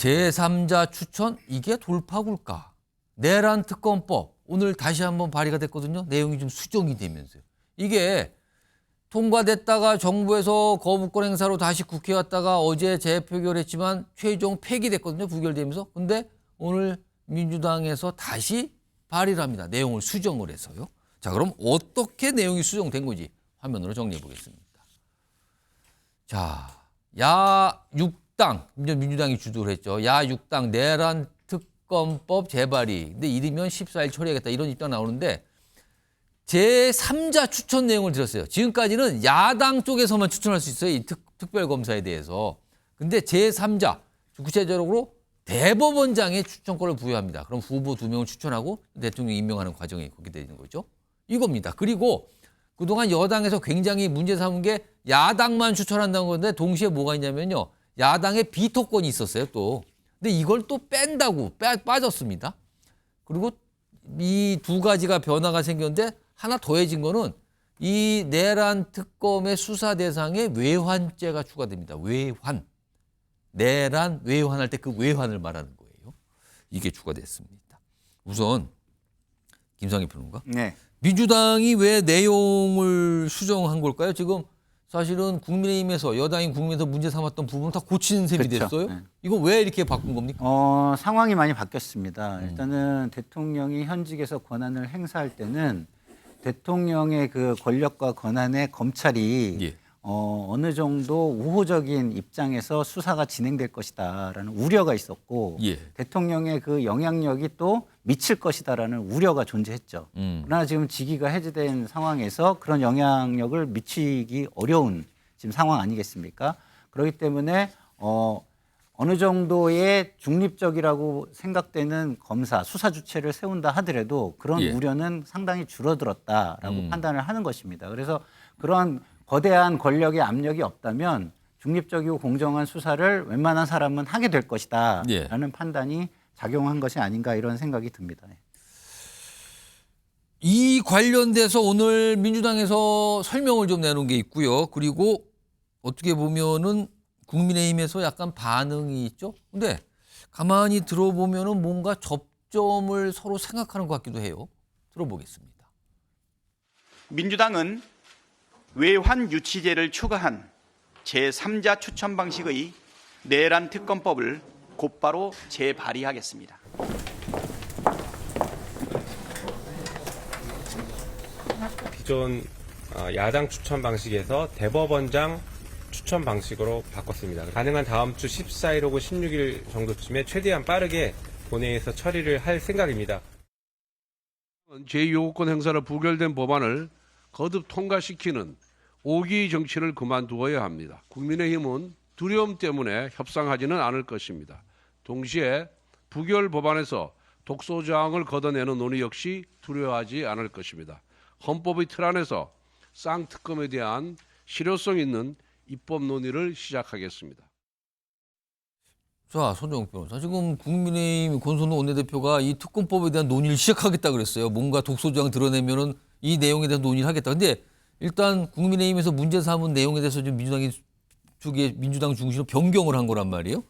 제3자 추천 이게 돌파굴까? 내란 특검법 오늘 다시 한번 발의가 됐거든요. 내용이 좀 수정이 되면서요. 이게 통과됐다가 정부에서 거부권 행사로 다시 국회에 왔다가 어제 재표결했지만 최종 폐기됐거든요. 부결되면서. 근데 오늘 민주당에서 다시 발의를 합니다. 내용을 수정을 해서요. 자, 그럼 어떻게 내용이 수정된 건지 화면으로 정리해 보겠습니다. 자, 야 6당, 민주당이 주도를 했죠. 야 6당 내란 특검법 재발의. 근데 이르면 14일 처리하겠다 이런 입장 나오는데 제3자 추천 내용을 들었어요. 지금까지는 야당 쪽에서만 추천할 수 있어요. 이 특별검사에 대해서. 근데 제3자, 구체적으로 대법원장의 추천권을 부여합니다. 그럼 후보 2명을 추천하고 대통령 임명하는 과정이 그렇게 되는 거죠. 이겁니다. 그리고 그동안 여당에서 굉장히 문제 삼은 게 야당만 추천한다는 건데 동시에 뭐가 있냐면요. 야당의 비토권이 있었어요, 또. 근데 이걸 또 뺀다고 빠졌습니다. 그리고 이 두 가지가 변화가 생겼는데 하나 더해진 거는 이 내란 특검의 수사 대상에 외환죄가 추가됩니다. 외환. 내란 외환할 때 그 외환을 말하는 거예요. 이게 추가됐습니다. 우선 김상희 평론가. 네. 민주당이 왜 내용을 수정한 걸까요? 지금 사실은 국민의힘에서 여당인 국민에서 문제 삼았던 부분을 다 고치는 셈이 그렇죠. 됐어요. 네. 이거 왜 이렇게 바꾼 겁니까? 상황이 많이 바뀌었습니다. 일단은 대통령이 현직에서 권한을 행사할 때는 대통령의 그 권력과 권한에 검찰이 예. 어느 정도 우호적인 입장에서 수사가 진행될 것이다라는 우려가 있었고 예. 대통령의 그 영향력이 또 미칠 것이다라는 우려가 존재했죠. 그러나 지금 직위가 해제된 상황에서 그런 영향력을 미치기 어려운 지금 상황 아니겠습니까? 그렇기 때문에 어느 정도의 중립적이라고 생각되는 검사, 수사 주체를 세운다 하더라도 그런 예. 우려는 상당히 줄어들었다라고 판단을 하는 것입니다. 그래서 그런 거대한 권력의 압력이 없다면 중립적이고 공정한 수사를 웬만한 사람은 하게 될 것이다 예. 라는 판단이 작용한 것이 아닌가 이런 생각이 듭니다. 이 관련돼서 오늘 민주당에서 설명을 좀 내놓은 게 있고요. 그리고 어떻게 보면은 국민의힘에서 약간 반응이 있죠. 근데 가만히 들어보면은 뭔가 접점을 서로 생각하는 것 같기도 해요. 들어보겠습니다. 민주당은 외환 유치제를 추가한 제3자 추천 방식의 내란 특검법을 곧바로 재발의하겠습니다. 기존 야당 추천 방식에서 대법원장 추천 방식으로 바꿨습니다. 가능한 다음 주 14일 혹은 16일 정도쯤에 최대한 빠르게 본회의에서 처리를 할 생각입니다. 제2요구권 행사로 부결된 법안을 거듭 통과시키는 오기 정치를 그만두어야 합니다. 국민의힘은 두려움 때문에 협상하지는 않을 것입니다. 동시에 부결 법안에서 독소조항을 걷어내는 논의 역시 두려워하지 않을 것입니다. 헌법의 틀 안에서 쌍특검에 대한 실효성 있는 입법 논의를 시작하겠습니다. 자, 손정욱 변호사. 지금 국민의힘 권선우 원내대표가 이 특검법에 대한 논의를 시작하겠다 그랬어요. 뭔가 독소조항 드러내면은 이 내용에 대해서 논의를 하겠다. 근데 일단 국민의힘에서 문제 삼은 내용에 대해서 좀 민주당 중심으로 변경을 한 거란 말이에요.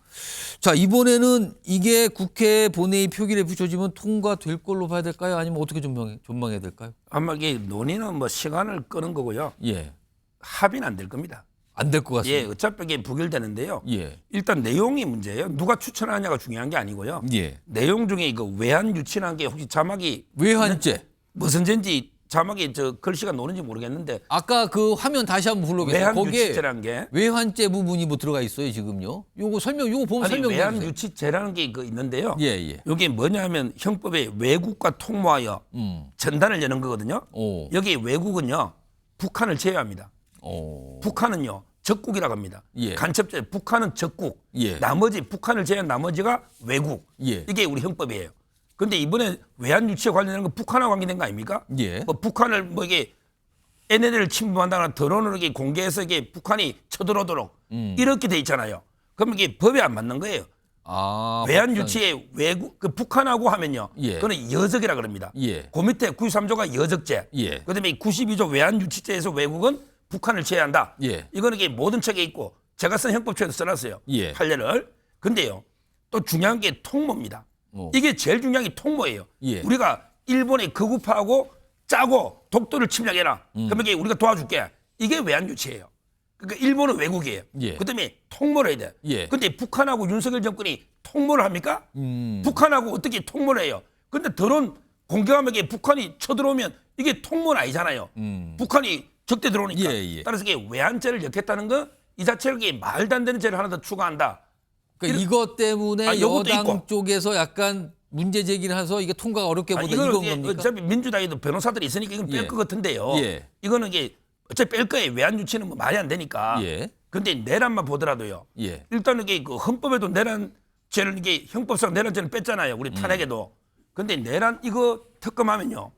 자, 이번에는 이게 국회 본회의 표결에 붙여지면 통과될 걸로 봐야 될까요? 아니면 어떻게 전망해야 될까요? 아마 이게 논의는 뭐 시간을 끄는 거고요. 예. 합의는 안 될 겁니다. 안 될 것 같습니다. 예, 어차피 이게 부결되는데요. 예. 일단 내용이 문제예요. 누가 추천하냐가 중요한 게 아니고요. 예. 내용 중에 이거 외환 유치라는 게 혹시 자막이 외환죄. 무슨 죄인지 자막이 저 글씨가 노는지 모르겠는데 아까 그 화면 다시 한번 불러보겠습니다. 외환 거기에 유치죄라는 게 외환죄 부분이 뭐 들어가 있어요, 지금요. 요거 보면 아니 설명해 외환 주세요. 유치죄라는 게 있는데요. 예, 예. 이게 뭐냐면 형법에 외국과 통모하여 전단을 여는 거거든요. 오. 여기 외국은요 북한을 제외합니다. 북한은요 적국이라고 합니다. 예. 간첩죄 북한은 적국. 예. 나머지 북한을 제외한 나머지가 외국. 예. 이게 우리 형법이에요. 그런데 이번에 외환 유치에 관련된 건 북한하고 관계된 거 아닙니까? 예. 뭐 북한을 뭐 이게 NLL을 침범한다거나 드론으로 이게 공개해서 이게 북한이 쳐들어오도록 이렇게 돼 있잖아요. 그럼 이게 법에 안 맞는 거예요. 아, 외환 유치에 외국 그 북한하고 하면요. 예. 그거는 여적이라 그럽니다. 예. 그 밑에 93조가 여적죄. 예. 그다음에 92조 외환 유치죄에서 외국은 북한을 제외한다. 예. 이거는 이게 모든 책에 있고 제가 쓴 형법책에도 써놨어요. 예. 판례를. 근데요. 또 중요한 게 통모입니다. 어. 이게 제일 중요한 게 통모예요. 예. 우리가 일본에 거구파하고 짜고 독도를 침략해라. 그러면 이게 우리가 도와줄게. 이게 외환 유치예요. 그러니까 일본은 외국이에요. 예. 그다음에 통모를 해야 돼. 예. 근데 북한하고 윤석열 정권이 통모를 합니까? 북한하고 어떻게 통모를 해요? 근데 드론 공격하면 이게 북한이 쳐들어오면 이게 통모는 아니잖아요. 북한이 적대 들어오니까. 예, 예. 따라서 이게 외환죄를 엮겠다는 거 이 자체로 이게 말도 안 되는 죄를 하나 더 추가한다. 그러니까 이것 때문에 아, 요것도 여당 있고. 쪽에서 약간 문제 제기를 해서 이게 통과가 어렵게 보다 이거는 이건 이게 겁니까? 어차피 민주당에도 변호사들이 있으니까 이건 뺄 예. 것 같은데요. 예. 이거는 이게 어차피 뺄 거예요. 외환 유치는 뭐 말이 안 되니까. 예. 근데 내란만 보더라도요. 예. 일단은 이게 그 헌법에도 내란죄를 이게 형법상 내란죄를 뺐잖아요. 우리 탄핵에도. 근데 내란 이거 특검하면요.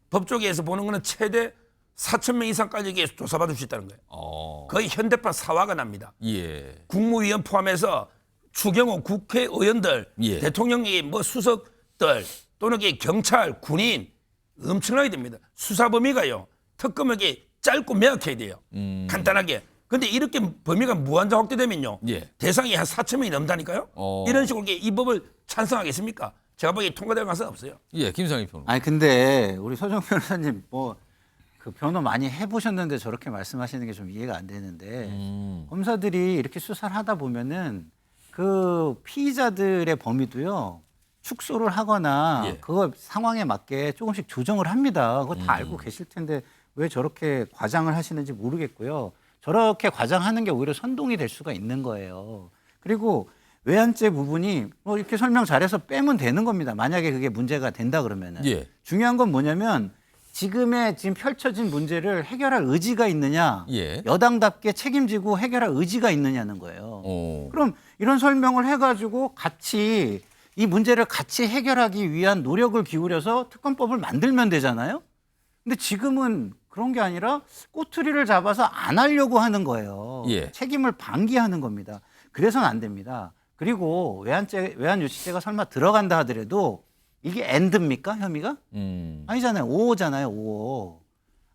법조계에서 보는 거는 최대 4,000명 이상까지 이게 조사받을 수 있다는 거예요. 거의 현대판 사화가 납니다. 예. 국무위원 포함해서 추경호 국회의원들, 예. 대통령이 뭐 수석들 또는 이게 경찰, 군인 엄청나게 됩니다. 수사 범위가요. 특검에게 짧고 명확해야 돼요. 간단하게. 근데 이렇게 범위가 무한정 확대되면요. 예. 대상이 한 4,000명이 넘다니까요. 이런 식으로 이게 이 법을 찬성하겠습니까? 제가 보기에 통과될 가능성은 없어요. 예, 김상희 평론. 아니 근데 우리 서정 변호사님 뭐 그 변호 많이 해보셨는데 저렇게 말씀하시는 게 좀 이해가 안 되는데 검사들이 이렇게 수사를 하다 보면은 그 피의자들의 범위도요 축소를 하거나 예. 그거 상황에 맞게 조금씩 조정을 합니다. 그거 다 알고 계실 텐데 왜 저렇게 과장을 하시는지 모르겠고요. 저렇게 과장하는 게 오히려 선동이 될 수가 있는 거예요. 그리고 외환죄 부분이 뭐 이렇게 설명 잘해서 빼면 되는 겁니다. 만약에 그게 문제가 된다 그러면은. 예. 중요한 건 뭐냐면 지금 펼쳐진 문제를 해결할 의지가 있느냐, 예. 여당답게 책임지고 해결할 의지가 있느냐는 거예요. 어. 그럼 이런 설명을 해가지고 같이 이 문제를 같이 해결하기 위한 노력을 기울여서 특검법을 만들면 되잖아요. 근데 지금은 그런 게 아니라 꼬투리를 잡아서 안 하려고 하는 거예요. 예. 책임을 방기하는 겁니다. 그래서는 안 됩니다. 그리고 외환유치죄가 설마 들어간다 하더라도 이게 엔드입니까? 혐의가? 아니잖아요. 5호잖아요. 5호.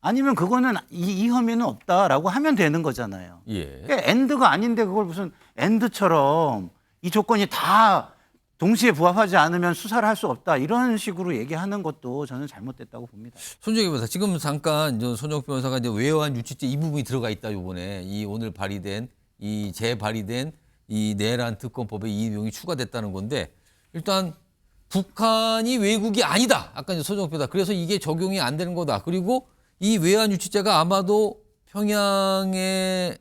아니면 그거는 이 혐의는 없다라고 하면 되는 거잖아요. 예. 그러니까 엔드가 아닌데 그걸 무슨 엔드처럼 이 조건이 다 동시에 부합하지 않으면 수사를 할 수 없다. 이런 식으로 얘기하는 것도 저는 잘못됐다고 봅니다. 손정희 변호사, 지금 잠깐 손정희 변호사가 이제 외환 유치죄 이 부분이 들어가 있다 이번에 이 오늘 발의된 이 재발의된 이 내란 특검법에 이 내용이 추가됐다는 건데 일단 북한이 외국이 아니다. 아까 이제 손정희 변호사 그래서 이게 적용이 안 되는 거다. 그리고 이 외환 유치죄가 아마도 평양에서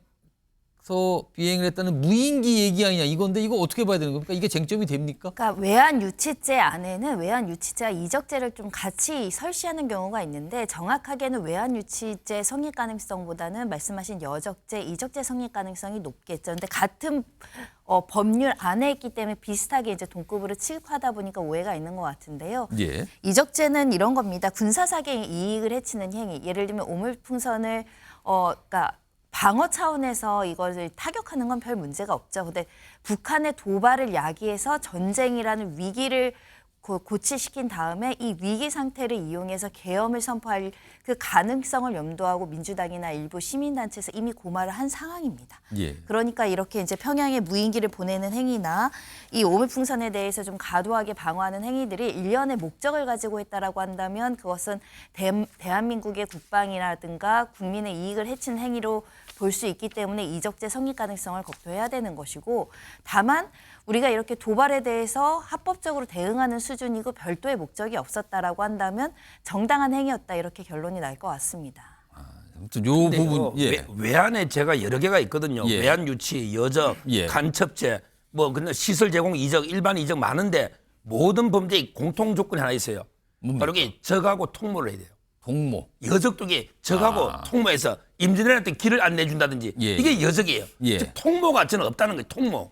비행을 했다는 무인기 얘기 아니냐 이건데 이거 어떻게 봐야 되는 겁니까? 이게 쟁점이 됩니까? 그러니까 외환 유치죄 안에는 외환 유치죄와 이적죄를 좀 같이 설시하는 경우가 있는데 정확하게는 외환 유치죄 성립 가능성보다는 말씀하신 여적죄, 이적죄 성립 가능성이 높겠죠. 근데 같은 법률 안에 있기 때문에 비슷하게 이제 동급으로 취급하다 보니까 오해가 있는 것 같은데요. 예. 이적죄는 이런 겁니다. 군사사기에 이익을 해치는 행위. 예를 들면 오물풍선을 그러니까 방어 차원에서 이것을 타격하는 건 별 문제가 없죠. 근데 북한의 도발을 야기해서 전쟁이라는 위기를 고치시킨 다음에 이 위기 상태를 이용해서 계엄을 선포할 그 가능성을 염두하고 민주당이나 일부 시민단체에서 이미 고발을 한 상황입니다. 예. 그러니까 이렇게 이제 평양에 무인기를 보내는 행위나 이 오물풍선에 대해서 좀 과도하게 방어하는 행위들이 일련의 목적을 가지고 했다라고 한다면 그것은 대한민국의 국방이라든가 국민의 이익을 해치는 행위로 볼 수 있기 때문에 이적죄 성립 가능성을 검토해야 되는 것이고 다만 우리가 이렇게 도발에 대해서 합법적으로 대응하는 수준이고 별도의 목적이 없었다라고 한다면 정당한 행위였다 이렇게 결론이 날 것 같습니다. 아무튼 요 부분 예. 외환에 죄가 여러 개가 있거든요. 예. 외환 유치, 여적, 예. 간첩죄, 뭐 근데 시설 제공 이적, 일반 이적 많은데 모든 범죄의 공통 조건이 하나 있어요. 뭡니까? 바로 이게 적하고 통모를 해야 돼요. 동모. 여적도 이게 적하고 통모해서 임진왜란때 길을 안 내준다든지 예. 이게 여적이에요. 예. 즉 통모가 저는 없다는 거예요. 통모.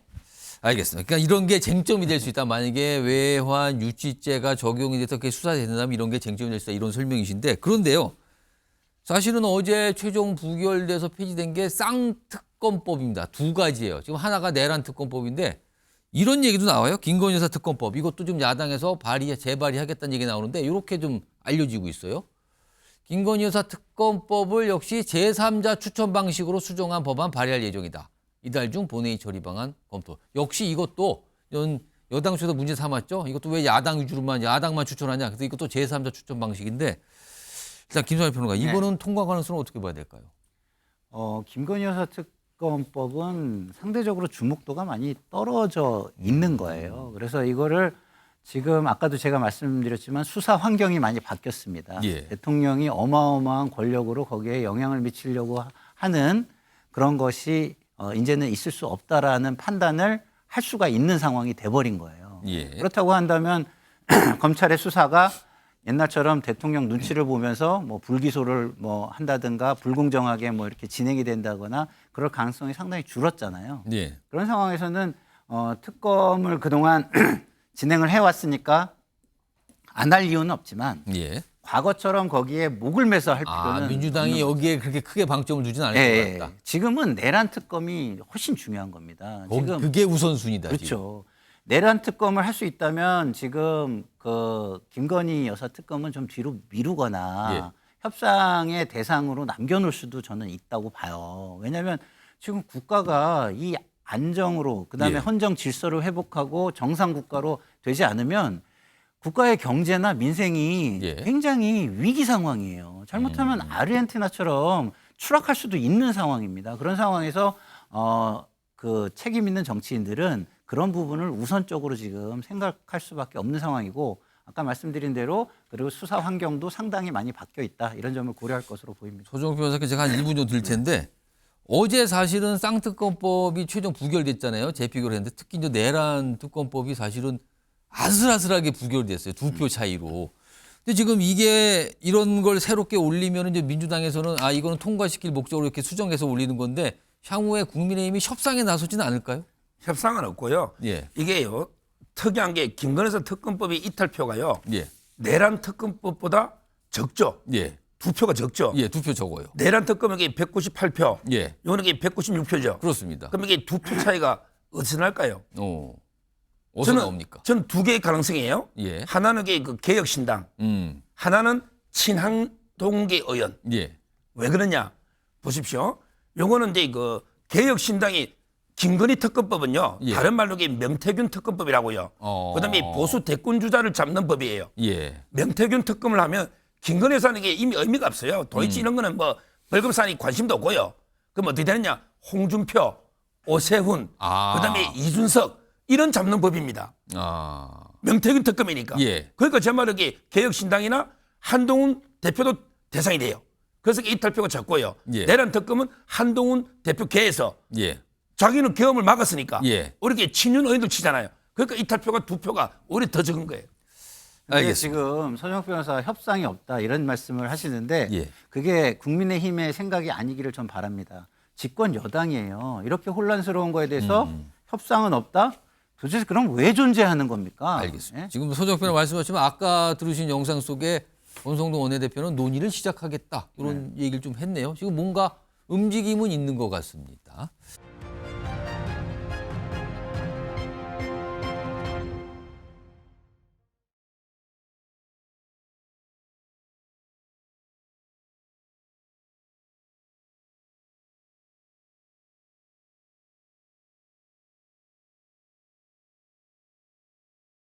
알겠습니다. 그러니까 이런 게 쟁점이 될 수 있다. 만약에 외환 유치죄가 적용이 돼서 그게 수사된다면 이런 게 쟁점이 될 수 있다. 이런 설명이신데 그런데요. 사실은 어제 최종 부결돼서 폐지된 게 쌍특검법입니다. 두 가지예요. 지금 하나가 내란 특검법인데 이런 얘기도 나와요. 김건희 여사 특검법. 이것도 좀 야당에서 재발의하겠다는 얘기 나오는데 이렇게 좀 알려지고 있어요. 김건희 여사 특검법을 역시 제3자 추천 방식으로 수정한 법안 발의할 예정이다. 이달 중 본회의 처리 방안 검토. 역시 이것도 여당 쪽에서 문제 삼았죠. 이것도 왜 야당만 추천하냐. 그래서 이것도 제3자 추천 방식인데 일단 김성일 평론가 이거는 통과 가능성은 어떻게 봐야 될까요? 김건희 여사 특검법은 상대적으로 주목도가 많이 떨어져 있는 거예요. 그래서 이거를 지금 아까도 제가 말씀드렸지만 수사 환경이 많이 바뀌었습니다. 예. 대통령이 어마어마한 권력으로 거기에 영향을 미치려고 하는 그런 것이 이제는 있을 수 없다라는 판단을 할 수가 있는 상황이 돼버린 거예요. 예. 그렇다고 한다면 검찰의 수사가 옛날처럼 대통령 눈치를 보면서 뭐 불기소를 뭐 한다든가 불공정하게 뭐 이렇게 진행이 된다거나 그럴 가능성이 상당히 줄었잖아요. 예. 그런 상황에서는 특검을 그동안 진행을 해왔으니까 안 할 이유는 없지만 예. 과거처럼 거기에 목을 매서 할 필요는 민주당이 여기에 그렇게 크게 방점을 두진 않을 예, 것 같다. 지금은 내란 특검이 훨씬 중요한 겁니다. 지금 그게 우선순위다. 지금. 그렇죠. 내란 특검을 할 수 있다면 지금 그 김건희 여사 특검은 좀 뒤로 미루거나 예. 협상의 대상으로 남겨놓을 수도 저는 있다고 봐요. 왜냐하면 지금 국가가 이 안정으로 그다음에 예. 헌정 질서를 회복하고 정상 국가로 되지 않으면 국가의 경제나 민생이 예. 굉장히 위기 상황이에요. 잘못하면 아르헨티나처럼 추락할 수도 있는 상황입니다. 그런 상황에서 그 책임 있는 정치인들은 그런 부분을 우선적으로 지금 생각할 수밖에 없는 상황이고 아까 말씀드린 대로 그리고 수사 환경도 상당히 많이 바뀌어 있다. 이런 점을 고려할 것으로 보입니다. 소정표 변호사께 제가 한 1분 정도 드릴 텐데 어제 사실은 쌍특검법이 최종 부결됐잖아요. 재피결을 했는데 특히 이제 내란 특검법이 사실은 아슬아슬하게 부결됐어요. 2표 차이로. 근데 지금 이게 이런 걸 새롭게 올리면 이제 민주당에서는 이거는 통과시킬 목적으로 이렇게 수정해서 올리는 건데 향후에 국민의힘이 협상에 나서지는 않을까요? 협상은 없고요. 예. 이게요. 특이한 게 김건희 특검법이 이탈표가요. 예. 내란 특검법보다 적죠. 예. 2표가 적죠. 예, 2표 적어요. 내란 특검은 이게 198표. 예. 이거는 이게 196표죠. 그렇습니다. 그럼 이게 2표 차이가 어디서 날까요? 어디서 나옵니까? 저는 두 개의 가능성이에요. 예. 하나는 그 개혁신당, 하나는 친한동계 의원. 예. 왜 그러냐? 보십시오. 요거는 이제 그 개혁신당이 김건희 특검법은요. 예. 다른 말로 이게 명태균 특검법이라고요. 그다음에 이 보수 대권 주자를 잡는 법이에요. 예. 명태균 특검을 하면 김건희 여사는 이게 이미 의미가 없어요. 도이치 이런 거는 뭐 벌금산이 관심도 없고요. 그럼 어떻게 되느냐? 홍준표, 오세훈, 그다음에 이준석 이런 잡는 법입니다. 명태균 특검이니까. 예. 그러니까 제 말은 이게 개혁신당이나 한동훈 대표도 대상이 돼요. 그래서 이탈표가 적고요. 예. 내란 특검은 한동훈 대표 계에서 예. 자기는 계엄을 막았으니까 예. 이렇게 친윤 의원들 치잖아요. 그러니까 이탈표가 2표가 오히려 더 적은 거예요. 근데 지금 서정욱 변호사 협상이 없다 이런 말씀을 하시는데 예. 그게 국민의힘의 생각이 아니기를 전 바랍니다. 집권 여당이에요. 이렇게 혼란스러운 거에 대해서 협상은 없다? 도대체 그럼 왜 존재하는 겁니까? 알겠습니다. 예? 지금 소정표 말씀하셨지만 아까 들으신 영상 속에 권성동 원내대표는 논의를 시작하겠다 이런 얘기를 좀 했네요. 지금 뭔가 움직임은 있는 것 같습니다.